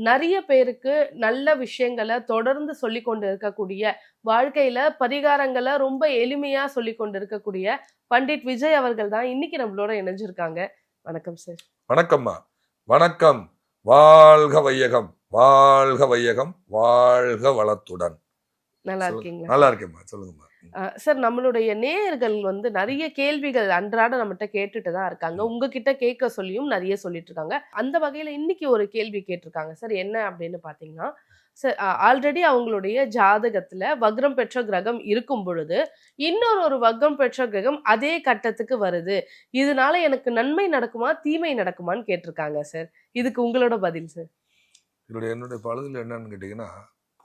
நிறைய பேருக்கு நல்ல விஷயங்களை தொடர்ந்து சொல்லி கொண்டு இருக்கக்கூடிய, வாழ்க்கையில பரிகாரங்களை ரொம்ப எளிமையா சொல்லி கொண்டு இருக்கக்கூடிய பண்டிட் விஜய் அவர்கள் தான் இன்னைக்கு நம்மளோட இணைஞ்சிருக்காங்க. வணக்கம் சார். வணக்கம்மா. வணக்கம். வாழ்க வையகம், வாழ்க வையகம், வாழ்க வளத்துடன். நல்லா இருக்கீங்களா? நல்லா இருக்கேம்மா, சொல்லுங்கம்மா. சார், நம்மளுடைய நேயர்கள் நிறைய கேள்விகள் அன்றாட நம்மகிட்ட கேட்டுட்டு தான் இருக்காங்க. உங்ககிட்ட கேட்க சொல்லியும் நிறைய சொல்லிட்டு இருக்காங்க. அந்த வகையில இன்னைக்கு ஒரு கேள்வி கேட்டிருக்காங்க சார். என்ன அப்படின்னு பாத்தீங்கன்னா, சார், ஆல்ரெடி அவங்களுடைய ஜாதகத்துல வக்ரம் பெற்ற கிரகம் இருக்கும் பொழுது இன்னொரு வக்ரம் பெற்ற கிரகம் அதே கட்டத்துக்கு வருது, இதனால எனக்கு நன்மை நடக்குமா தீமை நடக்குமான்னு கேட்டிருக்காங்க சார். இதுக்கு உங்களோட பதில் சார்? என்னுடைய பழுதில் என்னன்னு கேட்டீங்கன்னா,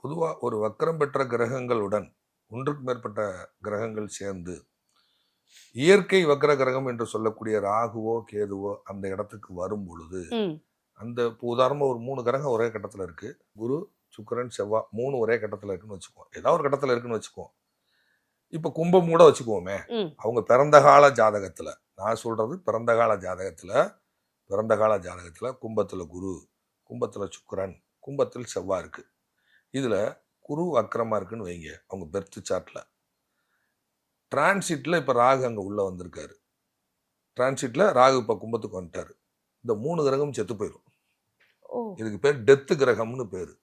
பொதுவா ஒரு வக்ரம் பெற்ற கிரகங்களுடன் ஒன்றுக்கு மேற்பட்ட கிரகங்கள் சேர்ந்து இயற்கை வக்ர கிரகம் என்று சொல்லக்கூடிய ராகுவோ கேதுவோ அந்த இடத்துக்கு வரும் பொழுது, அந்த உதாரணமா ஒரு 3 கிரகம் ஒரே கட்டத்துல இருக்கு, குரு சுக்கிரன் செவ்வாய் 3 ஒரே கட்டத்துல இருக்குன்னு வச்சுக்குவோம், ஏதாவது ஒரு கட்டத்துல இருக்குன்னு வச்சுக்குவோம். இப்ப கும்பம் கூட வச்சுக்குவோமே, அவங்க பிறந்த கால ஜாதகத்துல, நான் சொல்றது பிறந்த கால ஜாதகத்துல கும்பத்துல குரு, கும்பத்துல சுக்கிரன், கும்பத்தில் செவ்வாய் இருக்கு. இதுல குரு வக்கரமா இருக்குன்னு வைங்க, அவங்க பெர்த் சார்ட்ல. டிரான்சிட்ல இப்ப ராகு அங்க உள்ள வந்திருக்காரு, டிரான்சிட்ல ராகு இப்ப கும்பத்துக்கு வந்துட்டாரு. இந்த 3 கிரகம் செத்து போயிடும். இதுக்கு பேர் டெத்து கிரகம்னு பேரு.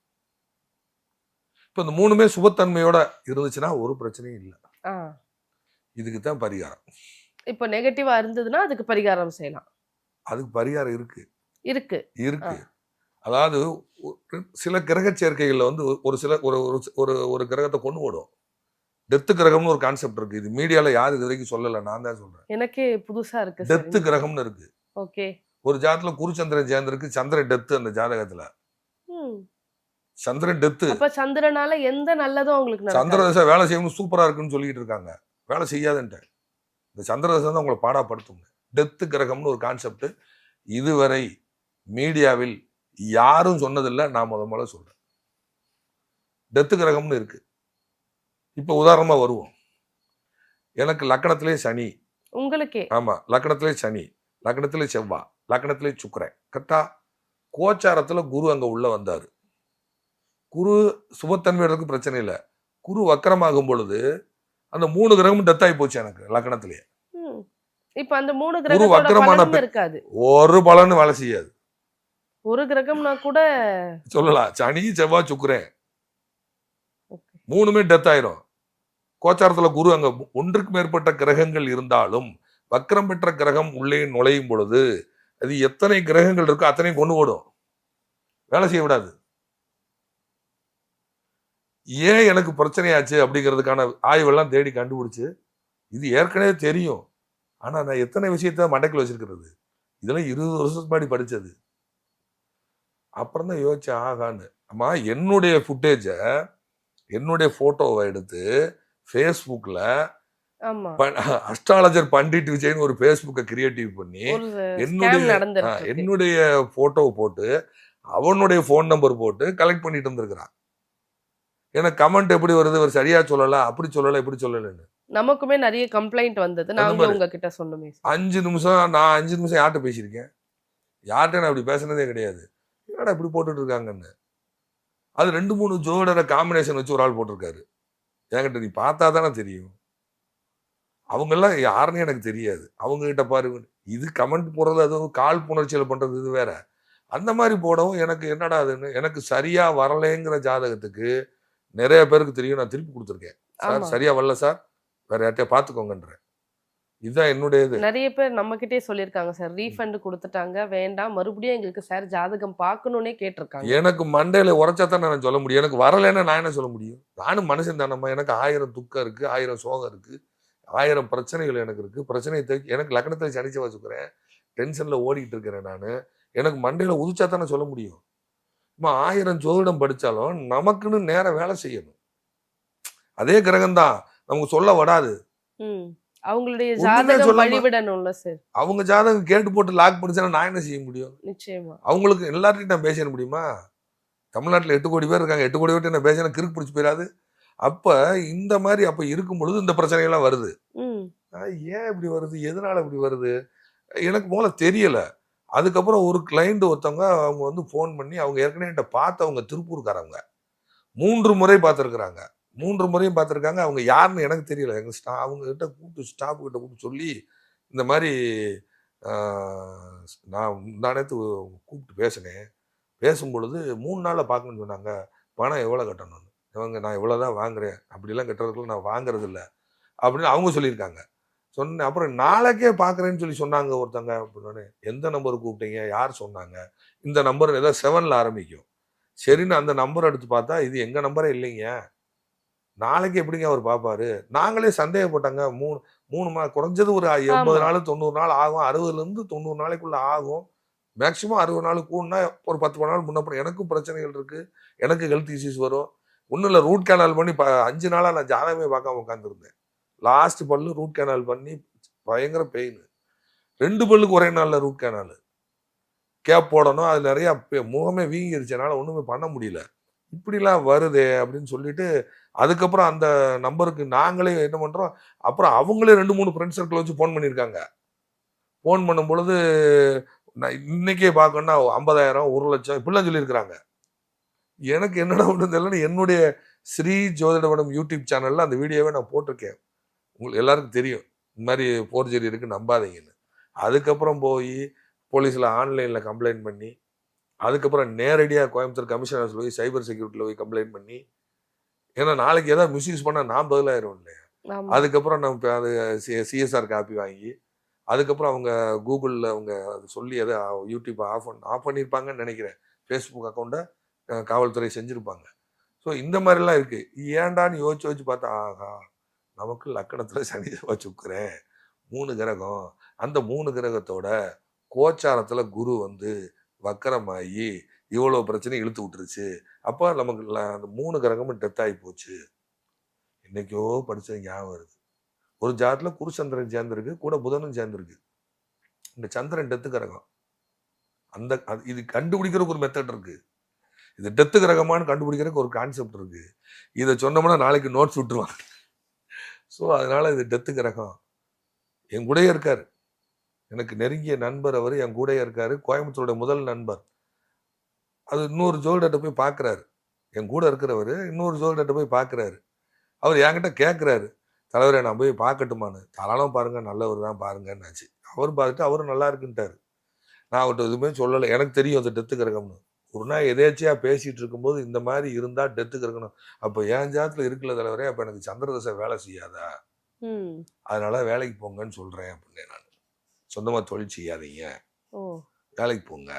இப்ப இந்த 3மே சுபத்தன்மையோட இருந்துச்சுன்னா ஒரு பிரச்சனையும் இல்லை. இதுக்கு தான் பரிகாரம். இப்ப நெகட்டிவா இருந்ததுன்னா அதுக்கு பரிகாரம் செய்யலாம். அதுக்கு பரிகாரம் இருக்கு. இருக்கு. அதாவது சில கிரக சேர்க்கைகள்ல ஒரு சில ஒரு கிரகத்தை கொண்டு போடும். டெத்து கிரகம்னு ஒரு கான்செப்ட் இருக்கு. இது மீடியால யாரு இது வரைக்கும் சொல்லல, நான் தான் சொல்றேன். எனக்கே புதுசா இருக்கு. டெத்து கிரகம்னு இருக்கு. ஓகே. ஒரு ஜாதகத்துல குருச்சந்திரன் சேர்ந்திருக்கு, சந்திரன் டெத்து. அந்த ஜாதகத்துல சந்திரன் டெத்து. அப்ப சந்திரனால எந்த நல்லதும் உங்களுக்கு சந்திர தசை வேலை செய்யணும் சூப்பரா இருக்குன்னு சொல்லிட்டு இருக்காங்க. வேலை செய்யாதுன்ட்டு இந்த சந்திர தசை தான் உங்களை பாடாப்படுத்தும். டெத்து கிரகம்னு ஒரு கான்செப்ட் இதுவரை மீடியாவில் யாரும் சொன்னதில்லை, நான் முதல்ல சொல்றேன். டெத்து கிரகம்னு இருக்கு. இப்ப உதாரணமா வருவோம். எனக்கு லக்னத்திலே சனி, உங்களுக்கு ஆமா, லக்னத்திலே சனி, லக்னத்திலே செவ்வாய், லக்னத்திலே சுக்கிரன், கரெக்டா கோச்சாரத்துல குரு அங்க உள்ள வந்தாரு. குரு சுபத்தன்மையோட பிரச்சனை இல்லை. குரு வக்கரமாகும் பொழுது அந்த 3 கிரகமும் டெத் ஆகி போச்சு எனக்கு லக்னத்திலேயே. இப்ப அந்த 3 கிரகம் வக்கரமான இருக்காது, ஒரு பலனும் வேலை செய்யாது. ஒரு கிரகம்னா கூட சொல்லலாம், சனி செவ்வாய் சுக்கிரன் 3மே டெத் ஆயிரும். கோச்சாரத்துல குரு அங்க ஒன்றுக்கு மேற்பட்ட கிரகங்கள் இருந்தாலும் வக்ரம் பெற்ற கிரகம் உள்ளே நுழையும் பொழுது அது எத்தனை கிரகங்கள் இருக்கோ அத்தனையும் கொண்டு போடும், வேலை செய்ய விடாது. ஏன் எனக்கு பிரச்சனையாச்சு அப்படிங்கிறதுக்கான ஆய்வெல்லாம் தேடி கண்டுபிடிச்சு, இது ஏற்கனவே தெரியும், ஆனா நான் எத்தனை விஷயத்த மண்டைக்குள்ள வச்சிருக்கிறது, இதெல்லாம் 20 வருஷத்துக்கு முன்னாடி படிச்சது. அப்புறம் தான் யோசிச்சேன், ஆகான்னு. அம்மா, என்னுடைய ஃபுட்டேஜை, என்னுடைய போட்டோவை எடுத்து ஃபேஸ்புக்ல அஸ்ட்ராலஜர் பண்டிட் விஜய்னு ஒரு ஃபேஸ்புக்கை கிரியேட்டிவ் பண்ணி என்னுடைய போட்டோவை போட்டு அவனுடைய போன் நம்பர் போட்டு கலெக்ட் பண்ணிட்டு இருந்திருக்கிறான். எனக்கு கமெண்ட் எப்படி வருது, ஒரு சரியா சொல்லல, அப்படி சொல்லல, இப்படி சொல்லலன்னு. நமக்குமே நிறைய கம்ப்ளைண்ட் வந்தது. நாங்க உங்ககிட்ட சொன்னோமே. 5 நிமிஷம் நான் 5 நிமிஷம் யார்கிட்ட பேசியிருக்கேன்? யார்கிட்ட நான் அப்படி பேசுனதே கிடையாது. என்னடா இப்படி போட்டுட்டு இருக்காங்கன்னு. அது 2-3 ஜோடரை காம்பினேஷன் வச்சு ஒரு ஆள் போட்டிருக்காரு. என்கிட்ட நீ பார்த்தா தானே தெரியும். அவங்கெல்லாம் யாருன்னு எனக்கு தெரியாது. அவங்க கிட்ட பாரு, இது கமெண்ட் போடுறது, அது கால் புணர்ச்சியில் பண்றது, இது வேற. அந்த மாதிரி போடவும் எனக்கு என்னடா அதுன்னு, எனக்கு சரியா வரலைங்கிற ஜாதகத்துக்கு நிறைய பேருக்கு தெரியும், நான் திருப்பி கொடுத்துருக்கேன். சார் சரியா வரல சார், வேற யார்ட்டையா பார்த்துக்கோங்கன்றேன். இதுதான் என்னுடையது. நிறைய பேர் நம்ம கிட்டே சொல்லியிருக்காங்க சார், ரீஃபண்ட் கொடுத்துட்டாங்க, வேண்டாம், மறுபடியும் எங்களுக்கு சார் ஜாதகம் பார்க்கணும்னே கேட்டிருக்காங்க. எனக்கு மண்டையில உரைச்சா தான் நான் சொல்ல முடியும். எனக்கு வரலைன்னா நான் என்ன சொல்ல முடியும்? நானும் மனுஷன் தானம்மா. எனக்கு 1000 துக்கம் இருக்கு, 1000 சோகம் இருக்கு, 1000 பிரச்சனைகள் எனக்கு இருக்கு. பிரச்சனையை எனக்கு லக்னத்தில் சனிச்சு வச்சுக்கிறேன், டென்ஷன்ல ஓடிட்டு இருக்கிறேன் நான். எனக்கு மண்டையில உதிச்சா தானே சொல்ல முடியும். 1000 ஜோதிடம் படிச்சாலும் நமக்குன்னு நேரம் வேலை செய்யணும். அதே கிரகம் தான் நமக்கு சொல்ல வராது. அவங்களுடைய ஜாதகம் வழிவிடணும்ல சார். அவங்க ஜாதகம் கேட்டு போட்டு லாக் பண்ணிச்சா நான் என்ன செய்ய முடியும்? நிச்சயமா அவங்களுக்கு எல்லார்ட்டையும் நான் பேச முடியுமா? தமிழ்நாட்டில் 8 கோடி பேர் இருக்காங்க, 8 கோடி பேர் நான் பேசினா கிறுக்கு பிடிச்சி போயிடாது. அப்ப இந்த மாதிரி அப்ப இருக்கும் பொழுது இந்த பிரச்சனைகள்லாம் வருது. ஏன் இப்படி வருது, எதனால இப்படி வருது எனக்கு முதல்ல தெரியல. அதுக்கப்புறம் ஒரு கிளைண்ட் ஒருத்தவங்க அவங்க வந்து ஃபோன் பண்ணி அவங்க ஏற்கனவே என்கிட்ட பார்த்தவங்க திருப்பூர்காரவங்க 3 முறை பார்த்துருக்குறாங்க. 3 முறையும் பார்த்துருக்காங்க. அவங்க யாருன்னு எனக்கு தெரியல. எங்க அவங்க கிட்ட கூப்பிட்டு ஸ்டாஃப் கிட்ட கூப்பிட்டு சொல்லி இந்த மாதிரி நான் முந்தானேத்து கூப்பிட்டு பேசினேன். பேசும்பொழுது 3 நாள்ல பார்க்கணும்னு சொன்னாங்க. பணம் எவ்வளோ கட்டணும்னு. இவங்க நான் இவ்வளோ தான் வாங்குறேன். அப்படிலாம் கட்டுறதுக்குள்ள நான் வாங்குறது இல்ல அப்படின்னு அவங்க சொல்லியிருக்காங்க. சொன்னேன். அப்புறம் நாளைக்கே பார்க்குறேன்னு சொல்லி சொன்னாங்க ஒருத்தங்க அப்படின்னோடனே, எந்த நம்பருக்கு கூப்பிட்டீங்க? யார் சொன்னாங்க? இந்த நம்பர் ஏதோ 7ல ஆரம்பிக்கும். சரின்னு அந்த நம்பர் எடுத்து பார்த்தா, இது எங்க நம்பரே இல்லைங்க. நாளைக்கு எப்படிங்க அவர் பார்ப்பாரு? நாங்களே சந்தேகப்பட்டோங்க. 3 குறைஞ்சது ஒரு 80 ஆமா. நாள் 90 நாள் ஆகும். 60லேருந்து 90 நாளைக்குள்ள ஆகும். மேக்ஸிமம் 60 நாள் கூடுனா ஒரு 10 நாள் முன்ன பின்ன எனக்கும் பிரச்சனைகள் இருக்கு. எனக்கு ஹெல்த் இஷ்யூஸ் வரும். ஒண்ணும் இல்ல ரூட் கேனல் பண்ணி 5 நாளா நான் ஜாதகமே பார்க்காம உட்கார்ந்திருந்தேன். லாஸ்ட் பல்லு ரூட் கேனல் பண்ணி பயங்கர பெயின். 2 பல்லுக்கு ஒரே நாள்ல ரூட் கேனல். கேப் போடணும். அது நிறைய முகமே வீங்கிருச்சு. என்னால ஒண்ணுமே பண்ண முடியல. இப்படிலாம் வருதே அப்படின்னு சொல்லிட்டு, அதுக்கப்புறம் அந்த நம்பருக்கு நாங்களே என்ன பண்றோம், அப்புறம் அவங்களே 2, 3 ஃப்ரெண்ட் சர்க்கிள் வச்சு ஃபோன் பண்ணியிருக்காங்க. ஃபோன் பண்ணும்பொழுது, நான் இன்னைக்கே பார்க்கணும்னா 50,000, 1,00,000 இப்படிலாம் சொல்லியிருக்கிறாங்க. எனக்கு என்னடா ஒண்ணும் தெரியலன்னு என்னுடைய ஸ்ரீ ஜோதிடமடம் யூடியூப் சேனல்ல அந்த வீடியோவே நான் போட்டிருக்கேன். உங்களுக்கு எல்லாருக்கும் தெரியும். இந்த மாதிரி ஃபோர்ஜரி இருக்கு நம்பாதீங்கன்னு. அதுக்கப்புறம் போய் போலீஸ்ல ஆன்லைன்ல கம்ப்ளைண்ட் பண்ணி, அதுக்கப்புறம் நேரடியா கோயம்புத்தூர் கமிஷனர் ஆஃபீஸ்ல போய் சைபர் செக்யூரிட்டில போய் கம்ப்ளைண்ட் பண்ணி, ஏன்னா நாளைக்கு ஏதாவது மிஸ்யூஸ் பண்ணா நான் பதிலாயிருவேன் இல்லையா? ஆமா. அதுக்கப்புறம் நம்ம அது சிஎஸ்ஆர் காப்பி வாங்கி, அதுக்கப்புறம் அவங்க கூகுள்ல அவங்க அது சொல்லி அதை யூடியூப் ஆஃப் பண்ணியிருப்பாங்கன்னு நினைக்கிறேன். ஃபேஸ்புக் அக்கௌண்ட்டை காவல்துறை செஞ்சிருப்பாங்க. ஸோ இந்த மாதிரிலாம் இருக்கு. ஏன்டான்னு யோசிச்சு யோசிச்சு பார்த்தா, ஆஹா நமக்கு லக்கணத்துல சனி செவ்வாய் சுக்கிரன் 3 கிரகம். அந்த 3 கிரகத்தோட கோச்சாரத்துல குரு வந்து வக்கரமாகி இவ்வளவு பிரச்சனை இழுத்து விட்டுருச்சு. அப்ப நமக்கு அந்த 3 கிரகமும் டெத் ஆகி போச்சு. இன்னைக்கோ படிச்சது ஞாபகம் வருது. ஒரு ஜாதத்துல குரு சந்திரன் சேர்ந்திருக்கு, கூட புதனும் சேர்ந்திருக்கு. இந்த சந்திரன் டெத்து கிரகம். இது கண்டுபிடிக்கிறதுக்கு ஒரு மெத்தட் இருக்கு. இது டெத்து கிரகமானு கண்டுபிடிக்கிறதுக்கு ஒரு கான்செப்ட் இருக்கு. இதை சொன்னோம்னா நாளைக்கு நோட்ஸ் விட்டுருவாங்க. ஸோ அதனால இது டெத்து கிரகம். என் கூடயே இருக்காரு. எனக்கு நெருங்கிய நண்பர் அவர். என் கூடயே இருக்காரு. கோயம்புத்தூருடைய முதல் நண்பர். அது இன்னொரு ஜோதிடர்கிட்ட போய் பார்க்குறாரு. என் கூட இருக்கிறவர் இன்னொரு ஜோதிடர்கிட்ட போய் பார்க்குறாரு. அவர் என்கிட்ட கேட்குறாரு, தலைவரே நான் போய் பார்க்கட்டுமான்னு. தாராளம் பாருங்க, நல்லவர் தான் பாருங்கன்னாச்சு. அவர் பார்த்துட்டு அவரும் நல்லா இருக்குன்ட்டாரு. நான் அவர்கிட்ட எதுவுமே சொல்லலை. எனக்கு தெரியும் அது டெத்து கிரகம்னு. ஒரு நாள் எதேச்சியா பேசிட்டு இருக்கும்போது இந்த மாதிரி இருந்தா டெத்து கிரகணும். அப்போ என் ஜாதத்துல இருக்குல்ல தலைவரே, அப்போ எனக்கு சந்திரதசை வேலை செய்யாதா? அதனால வேலைக்கு போங்கன்னு சொல்றேன் அப்படின்னு. நான் சொந்தமா தொழில் செய்யாதீங்க, வேலைக்கு போங்க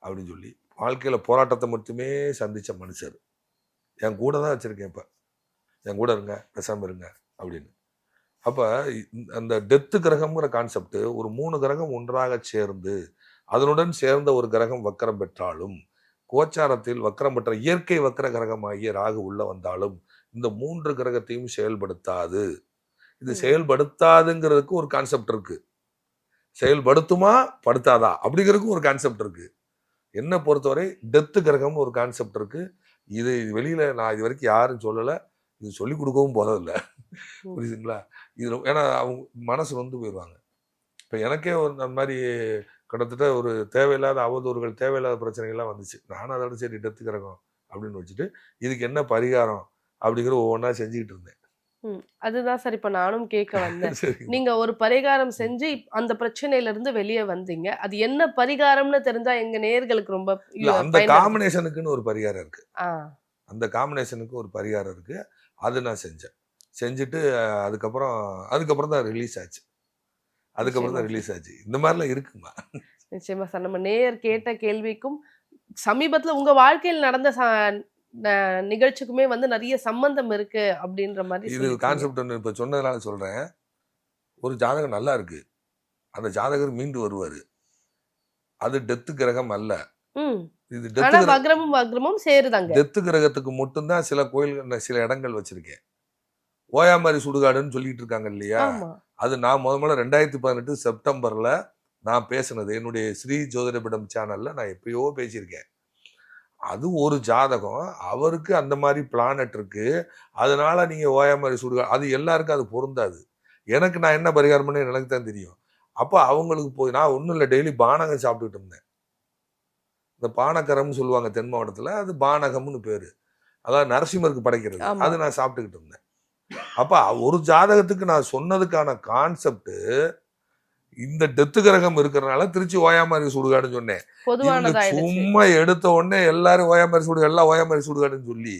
அப்படின்னு சொல்லி வாழ்க்கையில போராட்டத்தை மட்டுமே சந்திச்ச மனுஷர். என் கூட தான் வச்சிருக்கேன். இப்ப என் கூட இருங்க, பேசாம இருங்க அப்படின்னு. அப்ப அந்த டெத்து கிரகம்ங்கிற கான்செப்ட், ஒரு 3 கிரகம் ஒன்றாக சேர்ந்து அதனுடன் சேர்ந்த ஒரு கிரகம் வக்கரம் பெற்றாலும், கோச்சாரத்தில் வக்கரம் பெற்ற இயற்கை வக்கர கிரகமாகிய ராகு உள்ள வந்தாலும் இந்த 3 கிரகத்தையும் செயல்படுத்தாது. இது செயல்படுத்தாதுங்கிறதுக்கு ஒரு கான்செப்ட் இருக்கு. செயல்படுத்துமா படுத்தாதா அப்படிங்கிறதுக்கும் ஒரு கான்செப்ட் இருக்கு. என்ன பொறுத்தவரை டெத்து கிரகம் ஒரு கான்செப்ட் இருக்கு. இது வெளியில நான் இது வரைக்கும் யாரும் சொல்லலை. இது சொல்லிக் கொடுக்கவும் போறதில்லை. புரியுதுங்களா? இது ஏன்னா அவங்க மனசு வந்து போயிடுவாங்க. இப்போ எனக்கே ஒரு அந்த மாதிரி கிட்டத்தட்ட ஒரு தேவையில்லாத அவதூறுகள், தேவையில்லாத பிரச்சனைகள்லாம் வந்துச்சு. நானும் அதோட சரி டெத்து கிரகம் அப்படின்னு வச்சுட்டு இதுக்கு என்ன பரிகாரம் அப்படிங்கிற ஒவ்வொன்றா செஞ்சுக்கிட்டு இருந்தேன். அதுதான் சார் இப்ப நானும் கேட்க வந்தேன். நீங்க ஒரு பரிகாரம் செஞ்சு அந்த பிரச்சனையில இருந்து வெளியே வந்தீங்க. அது என்ன பரிகாரம்னு தெரிஞ்சா எங்க நேயர்களுக்கு ரொம்ப அந்த காம்பினேஷனுக்குன்னு ஒரு பரிகாரம் இருக்கு. அந்த காம்பினேஷனுக்கு ஒரு பரிகாரம் இருக்கு. அது நான் செஞ்சேன். செஞ்சுட்டு அதுக்கப்புறம் தான் ரிலீஸ் ஆச்சு. இந்த மாதிரிலாம் இருக்குமா? நிச்சயமா சார். நம்ம நேயர் கேட்ட கேள்விக்கும் சமீபத்துல உங்க வாழ்க்கையில் நடந்த நிகழ்ச்சிக்குமே வந்து நிறைய சம்பந்தம் இருக்கு அப்படின்ற மாதிரி இது கான்செப்ட் ஒன்று இப்போ சொன்னதுனால சொல்றேன். ஒரு ஜாதகம் நல்லா இருக்கு, அந்த ஜாதகர் மீண்டு வருவாரு. அது டெத்து கிரகம் அல்ல. இது வக்ரமும் சேருதாங்க. டெத்து கிரகத்துக்கு மட்டும்தான் சில கோயில்கள் சில இடங்கள் வச்சிருக்கேன். ஓயாமாரி சுடுகாடுன்னு சொல்லிட்டு இருக்காங்க இல்லையா? அது நான் முதல்ல 2018 செப்டம்பர்ல நான் பேசினது. என்னுடைய ஸ்ரீ ஜோதிடபீடம் சேனல்ல நான் எப்பயோ பேசியிருக்கேன். அது ஒரு ஜாதகம், அவருக்கு அந்த மாதிரி பிளானட் இருக்கு, அதனால நீங்க ஓயாமாரி சுடுகாடு, அது எல்லாருக்கும் அது பொருந்தாது. எனக்கு நான் என்ன பரிகாரம் பண்ணேன்னு எனக்கு தான் தெரியும். அப்போ அவங்களுக்கு போய் நான் ஒன்றும் இல்லை, டெய்லி பானகம் சாப்பிட்டுட்டு இருந்தேன். இந்த பானகரம்னு சொல்லுவாங்க தென் மாவட்டத்தில், அது பானகம்னு பேர். அதாவது நரசிம்மருக்கு படைக்கிறது. ஆமா. அது நான் சாப்பிட்டுக்கிட்டு இருந்தேன். அப்போ ஒரு ஜாதகத்துக்கு நான் சொன்னதுக்கான கான்செப்ட் இந்த டெத்து கிரகம் இருக்கிறனால திருச்சி ஓயாமாரி சுடுகாடுன்னு சொன்னேன். இவங்க பொதுவானதாயிடுச்சு. சும்மா எடுத்த உடனே எல்லாரும் ஓயாமாரி சுடுகாடு, எல்லாம் ஓயாமாரி சுடுகாடுன்னு சொல்லி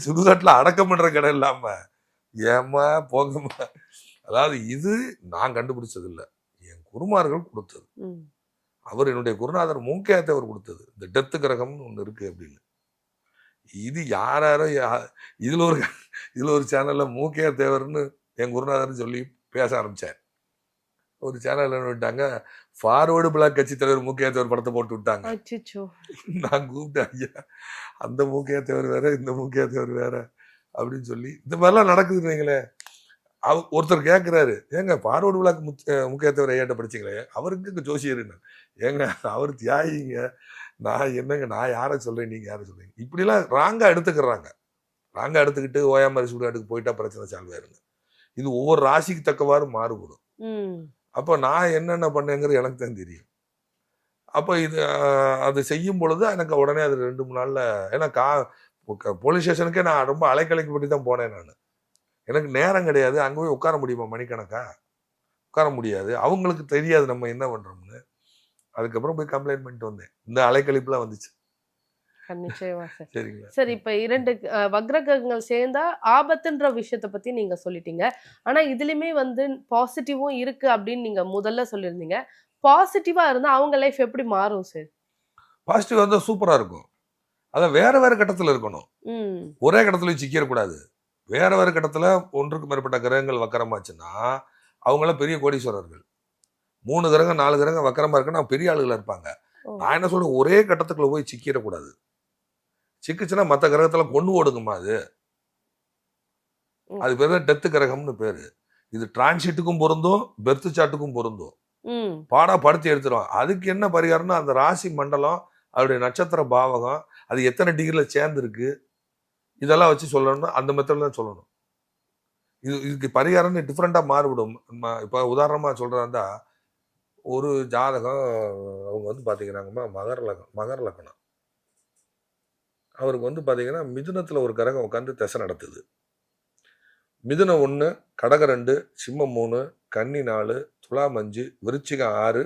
சுடுகாட்டில் அடக்கம் பண்ற கடை இல்லாம ஏமா போங்கம்மா. அதாவது இது நான் கண்டுபிடிச்சது இல்லை, என் குருமார்கள் கொடுத்தது. ம். அவர் என்னுடைய குருநாதர் மூக்கையாத்தவர் கொடுத்தது. இந்த டெத்து கிரகம்னு ஒன்று இருக்கு அப்படின்னு. இது யாரோ இதுல ஒரு சேனல்ல மூக்கையா தேவர்னு என் குருநாதர்னு சொல்லி பேச ஆரம்பிச்சேன். ஒரு சேனல் என்ன விட்டாங்க, ஃபார்வர்டு பிளாக் கட்சி தலைவர் மூக்கையா தேவர் படத்தை போட்டு விட்டாங்க. அச்சச்சோ. நான் கூப்பிட்டேன், ஐயா அந்த மூக்கையா தேவர் வேற, இந்த மூக்கையா தேவர் வேற அப்படின்னு சொல்லி இந்த மாதிரிலாம் நடக்குது. நீங்களே ஒருத்தர் கேட்குறாரு, ஏங்க ஃபார்வர்டு பிளாக் முக்கிய தேவர் ஐயாட்ட படிச்சிங்களே, அவருக்கு ஜோசியருன்னு. ஏங்க அவர் தியாகிங்க, நான் என்னங்க, நான் யாரை சொல்றேன், நீங்க யாரை சொல்றீங்க, இப்படிலாம் ராங்கா எடுத்துக்கிறாங்க. ராங்கா எடுத்துக்கிட்டு ஓயாமரி சுடுகாட்டுக்கு போயிட்டா பிரச்சனை சால்வ் ஆயிருங்க. இது ஒவ்வொரு ராசிக்கு தக்கவாறு மாறுபடும். அப்போ நான் என்னென்ன பண்ணேங்கிறது எனக்கு தான் தெரியும். அப்போ இது அது செய்யும் பொழுது எனக்கு உடனே அது 2-3 நாள்ல, ஏன்னா போலீஸ் ஸ்டேஷனுக்கே நான் ரொம்ப அலைக்கலைக்கப்பட்டு தான் போனேன். நான் எனக்கு நேரம் கிடையாது, அங்கே போய் உட்கார முடியுமா மணிக்கணக்கா? உட்கார முடியாது. அவங்களுக்கு தெரியாது நம்ம என்ன பண்றோம்னு. அதுக்கப்புறம் போய் கம்ப்ளைண்ட் பண்ணிட்டு வந்தேன். இந்த அலைக்கழிப்புலாம் வந்துச்சு. நிச்சயமா சார். சரிங்களா? சரி, இப்ப 2 வக்ரகிரகங்கள் சேர்ந்தா ஆபத்துன்ற விஷயத்த பத்தி நீங்க சொல்லிட்டீங்க. ஆனா இதுலயுமே வந்து பாசிட்டிவும் இருக்கு அப்படின்னு நீங்க முதல்ல சொல்லியிருந்தீங்க. பாசிட்டிவா இருந்தா அவங்க லைஃப் எப்படி மாறும் சார்? பாசிட்டிவ் வந்தா சூப்பரா இருக்கும். அதான் வேற வேற கட்டத்துல இருக்கணும். ஒரே கட்டத்துல சிக்கிடக்கூடாது. வேற வேற கட்டத்துல ஒன்றுக்கு மேற்பட்ட கிரகங்கள் வக்கரமாச்சுன்னா அவங்களாம் பெரிய கோடீஸ்வரர்கள். 3 கிரகம் 4 கிரகம் வக்கரமா இருக்குன்னா பெரிய ஆளுகளா இருப்பாங்க. நான் என்ன சொல்றேன், ஒரே கட்டத்துக்குள்ள போய் சிக்கிடக்கூடாது. சிக்கிச்சுன்னா மற்ற கிரகத்துல கொண்டு ஓடுங்கம்மா. அது பேர் தான் டெத்து கிரகம்னு பேரு. இது டிரான்சிட்டுக்கும் பொருந்தும், பெர்த் சாட்டுக்கும் பொருந்தும். பாடா படுத்தி எடுத்துரும். அதுக்கு என்ன பரிகாரம்னா, அந்த ராசி மண்டலம், அவருடைய நட்சத்திர பாவகம், அது எத்தனை டிகிரில சேர்ந்துருக்கு, இதெல்லாம் வச்சு சொல்லணும்னா அந்த மெத்தட்ல தான் சொல்லணும். இதுக்கு பரிகாரம்னு டிஃப்ரெண்டா மாறுபடும். இப்ப உதாரணமா சொல்றதா, ஒரு ஜாதகம் அவங்க வந்து பாத்தீங்கன்னா மகர லக்னம். அவருக்கு வந்து பாத்தீங்கன்னா மிதுனத்துல ஒரு கிரகம் உட்காந்து திசை நடத்துது. மிதுனம் 1, கடகம் 2, சிம்மம் 3, கன்னி 4, துலாம் 5, விருச்சிகம் 6,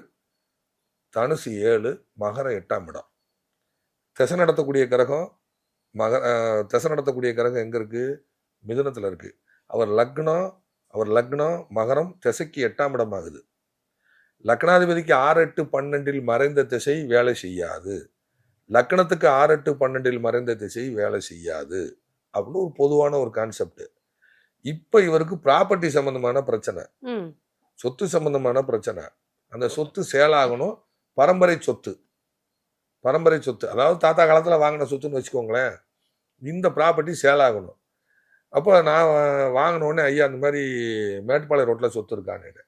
தனுசு 7, மகரம் 8ஆம் இடம். திசை நடத்தக்கூடிய கிரகம் திசை நடத்தக்கூடிய கிரகம் எங்க இருக்கு? மிதுனத்துல இருக்கு. அவர் லக்னம் மகரம் திசைக்கு 8ஆம் இடம் ஆகுது. லக்னாதிபதிக்கு 6, 8, 12 மறைந்த திசை வேலை செய்யாது. லக்னத்துக்கு 6, 8, 12 மறைந்த திசை வேலை செய்யாது அப்படின்னு ஒரு பொதுவான ஒரு கான்செப்ட். இப்ப இவருக்கு ப்ராப்பர்ட்டி சம்பந்தமான பிரச்சனை, சொத்து சம்பந்தமான பிரச்சனை. அந்த சொத்து சேலாகணும். பரம்பரை சொத்து, அதாவது தாத்தா காலத்துல வாங்கின சொத்துன்னு வச்சுக்கோங்களேன். இந்த ப்ராப்பர்ட்டி சேலாகணும். அப்போ நான் வாங்கின உடனே, ஐயா அந்த மாதிரி மேட்டுப்பாளையம் ரோட்ல சொத்து இருக்கான்னு,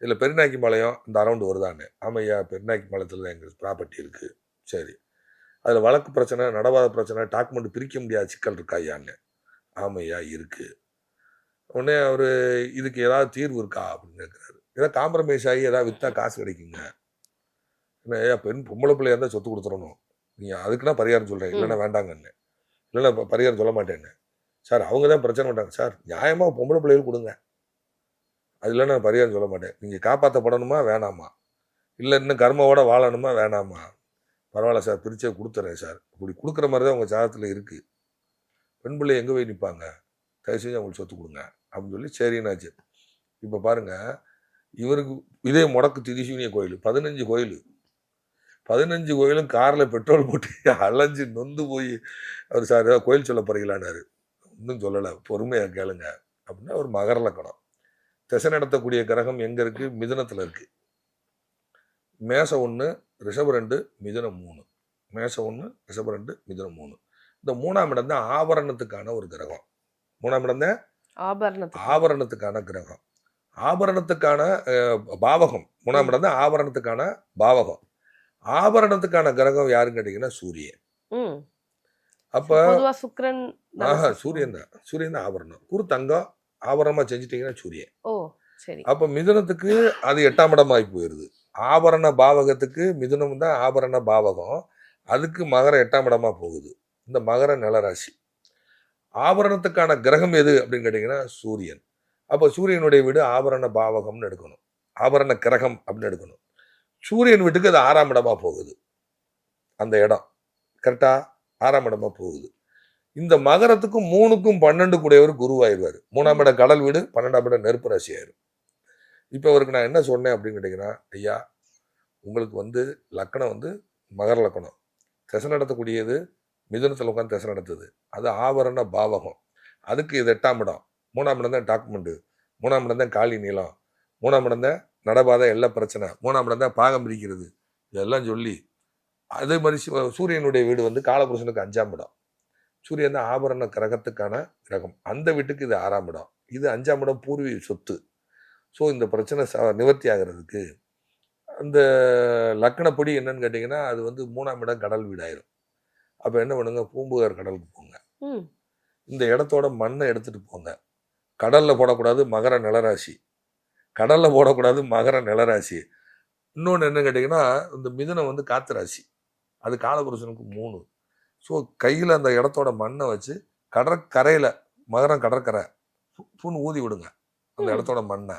இல்லை பெருநாய்க்கும்பாளையம் இந்த அரௌண்டு வருதான்னு. ஆமையா, பெருநாய்க்கும்பாளையத்தில் தான் எங்களுக்கு ப்ராப்பர்ட்டி இருக்கு. சரி, அதில் வழக்கு பிரச்சனை, நடவாத பிரச்சனை, டாக்குமெண்ட் பிரிக்க முடியாத சிக்கல் இருக்கா ஐயான்னு. ஆமையா இருக்கு. உடனே அவர் இதுக்கு ஏதாவது தீர்வு இருக்கா அப்படின்னு கேட்குறாரு. ஏதாவது காம்ப்ரமைஸ் ஆகி ஏதாவது விற்றா காசு கிடைக்குங்க. என்ன ஐயா, பொம்பளை பிள்ளையா இருந்தால் சொத்து கொடுத்துடணும், நீங்கள் அதுக்குன்னா பரிகாரம் சொல்கிறேன், இல்லைன்னா வேண்டாங்கன்னு. இல்லைன்னா பரிகாரம் சொல்ல மாட்டேன்னு. சார் அவங்க தான் பிரச்சனை பண்ணாங்க. சார் நியாயமாக பொம்பளை பிள்ளைகள் கொடுங்க, அது இல்லைன்னா பரிகாரம் சொல்ல மாட்டேன். நீங்கள் காப்பாற்றப்படணுமா வேணாமா, இல்லை இன்னும் கர்மாவோட வாழணுமா வேணாமா, பரவாயில்ல சார் பிரிச்சே கொடுத்துறேன் சார். இப்படி கொடுக்குற மாதிரி தான் உங்கள் ஜாதகத்தில் இருக்குது. பெண் பிள்ளை எங்கே போய் நிற்பாங்க, தயவு செஞ்சு அவங்களுக்கு சொத்து கொடுங்க அப்படின்னு சொல்லி சரின்னாச்சு. இப்போ பாருங்க, இவருக்கு இதே முடக்கு திரிசூனிய கோயில் 15 கோயில், 15 கோயிலும் காரில் பெட்ரோல் போட்டு அலைஞ்சு நொந்து போய் அவர் சார் ஏதாவது கோயில் சொல்ல போறீங்களான்னாரு. ஒன்றும் சொல்லலை, பொறுமையாக கேளுங்க அப்படின்னா. ஒரு மகர லக்னம். திசை நடத்தக்கூடிய கிரகம் எங்கே இருக்குது? மிதுனத்தில் இருக்குது. மேசம் 1, ரிஷபம் 2, மிதுனம் 3. மேசம் 1, ரிஷபம் 2, மிதுனம் 3. இந்த 3ஆம் இடம் தான் ஆபரணத்துக்கான ஒரு கிரகம். 3ஆம் இடம் தான் ஆபரணத்துக்கான கிரகம், ஆபரணத்துக்கான பாவகம். 3ஆம் இடம் தான் ஆபரணத்துக்கான பாவகம். ஆபரணத்துக்கான கிரகம் யாருன்னு கேட்டீங்கன்னா சூரியன். அப்ப சூரியன் தான் ஆபரணம். குரு தங்கம் ஆபரணமா செஞ்சுட்டீங்கன்னா சூரியன். சரி. அப்ப மிதுனத்துக்கு அது 8ஆம் இடமாகி போயிருது. ஆபரண பாவகத்துக்கு மிதுனம் தான் ஆபரண பாவகம். அதுக்கு மகரம் 8ஆம் இடமா போகுது. இந்த மகர நிலராசி. ஆபரணத்துக்கான கிரகம் எது அப்படின்னு கேட்டீங்கன்னா சூரியன். அப்ப சூரியனுடைய வீடு ஆபரண பாவகம்னு எடுக்கணும். ஆபரண கிரகம் அப்படின்னு எடுக்கணும். சூரியன் வீட்டுக்கு அது 6ஆம் இடமா போகுது. அந்த இடம் கரெக்டா 6ஆம் இடமா போகுது. இந்த மகரத்துக்கும் 3க்கும் 12 கூடியவர் குருவாயிருவாரு. 3ஆம் இடம் கடல் வீடு, 12ஆம் இடம் நெருப்பு ராசி ஆயிரும். இப்ப அவருக்கு நான் என்ன சொன்னேன் அப்படின்னு கேட்டீங்கன்னா, ஐயா உங்களுக்கு வந்து லக்கணம் வந்து மகர லக்கணம். திசை நடத்தக்கூடியது மிதுனத்தில் உட்காந்து திசை நடத்துது. அது ஆபரண பாவகம். அதுக்கு இது 8ஆம் இடம். 3ஆம் இடம் தான் டாக்குமெண்ட். 3ஆம் இடம் தான் காலி நீளம். 3ஆம் இடம் தான் நடபாதை எல்லா பிரச்சனை. 3ஆம் இடம் தான் பாகம் பிரிக்கிறது. இதெல்லாம் சொல்லி அதே மாதிரி சூரியனுடைய வீடு வந்து காலபுருஷனுக்கு 5ஆம் இடம். சூரியன் தான் ஆபரண கிரகத்துக்கான கிரகம். அந்த வீட்டுக்கு இது 6ஆம் இடம். இது 5ஆம் இடம் பூர்வீக சொத்து. ஸோ இந்த பிரச்சனை நிவர்த்தி ஆகிறதுக்கு அந்த லக்கணப்படி என்னன்னு கேட்டிங்கன்னா அது வந்து 3ஆம் இடம் கடல் வீடாயிரும். அப்போ என்ன பண்ணுங்க, பூம்புகார் கடலுக்கு போங்க. இந்த இடத்தோட மண்ணை எடுத்துட்டு போங்க. கடல்ல போடக்கூடாது, மகர நிலராசி. கடல்ல போடக்கூடாது, மகர நிலராசி. இன்னொன்று என்ன கேட்டிங்கன்னா இந்த மிதுனம் வந்து காத்து ராசி. அது காலபுருஷனுக்கு 3. ஸோ கையில் அந்த இடத்தோட மண்ணை வச்சு கடற்கரையில் மகரம் கடற்கரை புண்ணு ஊதி விடுங்க அந்த இடத்தோட மண்ணை.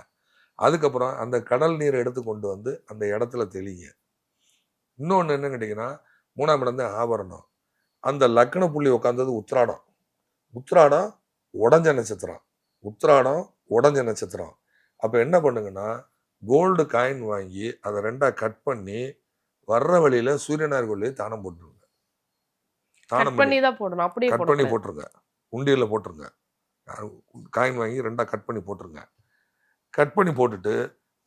அதுக்கப்புறம் அந்த கடல் நீரை எடுத்து கொண்டு வந்து அந்த இடத்துல தெளிங்க. இன்னொன்று என்ன கேட்டிங்கன்னா 3ஆம் இடம் தான் ஆபரணம். அந்த லக்கண புள்ளி உட்காந்தது உத்திராடம். உத்திராடம் உடஞ்ச நட்சத்திரம். உத்திராடம் உடஞ்ச நட்சத்திரம். அப்போ என்ன பண்ணுங்கன்னா கோல்டு காயின் வாங்கி அதை 2ஆக கட் பண்ணி வர்ற வழியில சூரியனார் கோயிலே தானம் போட்டுருங்க. தானம் பண்ணி தான் போடணும். அப்படியே கட் பண்ணி போட்டுருங்க. உண்டியல்ல போட்டுருங்க. காயின் வாங்கி 2ஆக கட் பண்ணி போட்டுருங்க. கட் பண்ணி போட்டுட்டு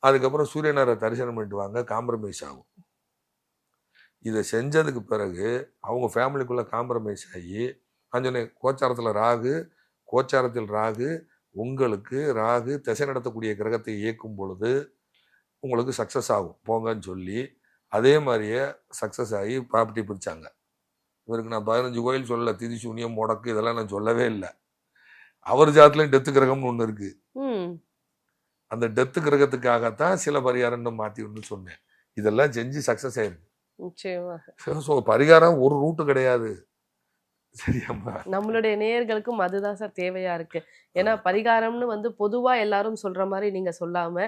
அதுக்கப்புறம் சூரியனாரை தரிசனம் பண்ணிட்டு வாங்க. காம்ப்ரமைஸ் ஆகும். இதை செஞ்சதுக்கு பிறகு அவங்க ஃபேமிலிக்குள்ள காம்ப்ரமைஸ் ஆகி அஞ்சனே கோச்சாரத்தில் ராகு உங்களுக்கு ராகு திசை நடத்தக்கூடிய கிரகத்தை இயக்கும் பொழுது உங்களுக்கு சக்ஸஸ் ஆகும் போங்கன்னு சொல்லி அதே மாதிரியே சக்ஸஸ் ஆகி ப்ராப்பர்ட்டி பிடிச்சாங்க. இவருக்கு நான் 15 கோயில் சொல்லலை, திதி சூனியம் முடக்கு இதெல்லாம் நான் சொல்லவே இல்லை. அவர் ஜாதத்துலையும் டெத்து கிரகம்னு ஒன்று இருக்கு. அந்த டெத்து கிரகத்துக்காகத்தான் சில பரிகாரம் மாற்றி சொன்னேன். இதெல்லாம் செஞ்சு சக்ஸஸ் ஆயிருக்கு. ஸோ பரிகாரம் ஒரு ரூட்டு கிடையாது. சரியாம்மா, நம்மளுடைய நேயர்களுக்கும் அதுதான் சார் தேவையா இருக்கு. ஏன்னா பரிகாரம்னு வந்து பொதுவா எல்லாரும் சொல்ற மாதிரி நீங்க சொல்லாம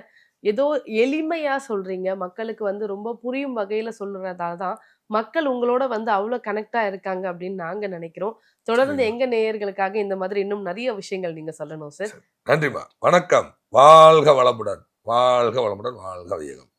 ஏதோ எளிமையா சொல்றீங்க. மக்களுக்கு வந்து ரொம்ப புரியும் வகையில சொல்றதால தான் மக்கள் உங்களோட வந்து அவ்வளவு கனெக்டா இருக்காங்க அப்படின்னு நாங்க நினைக்கிறோம். தொடர்ந்து எங்க நேயர்களுக்காக இந்த மாதிரி இன்னும் நிறைய விஷயங்கள் நீங்க சொல்லணும் சார். நன்றிமா. வணக்கம். வாழ்க வளமுடன், வாழ்க வளமுடன், வாழ்க வையகம்.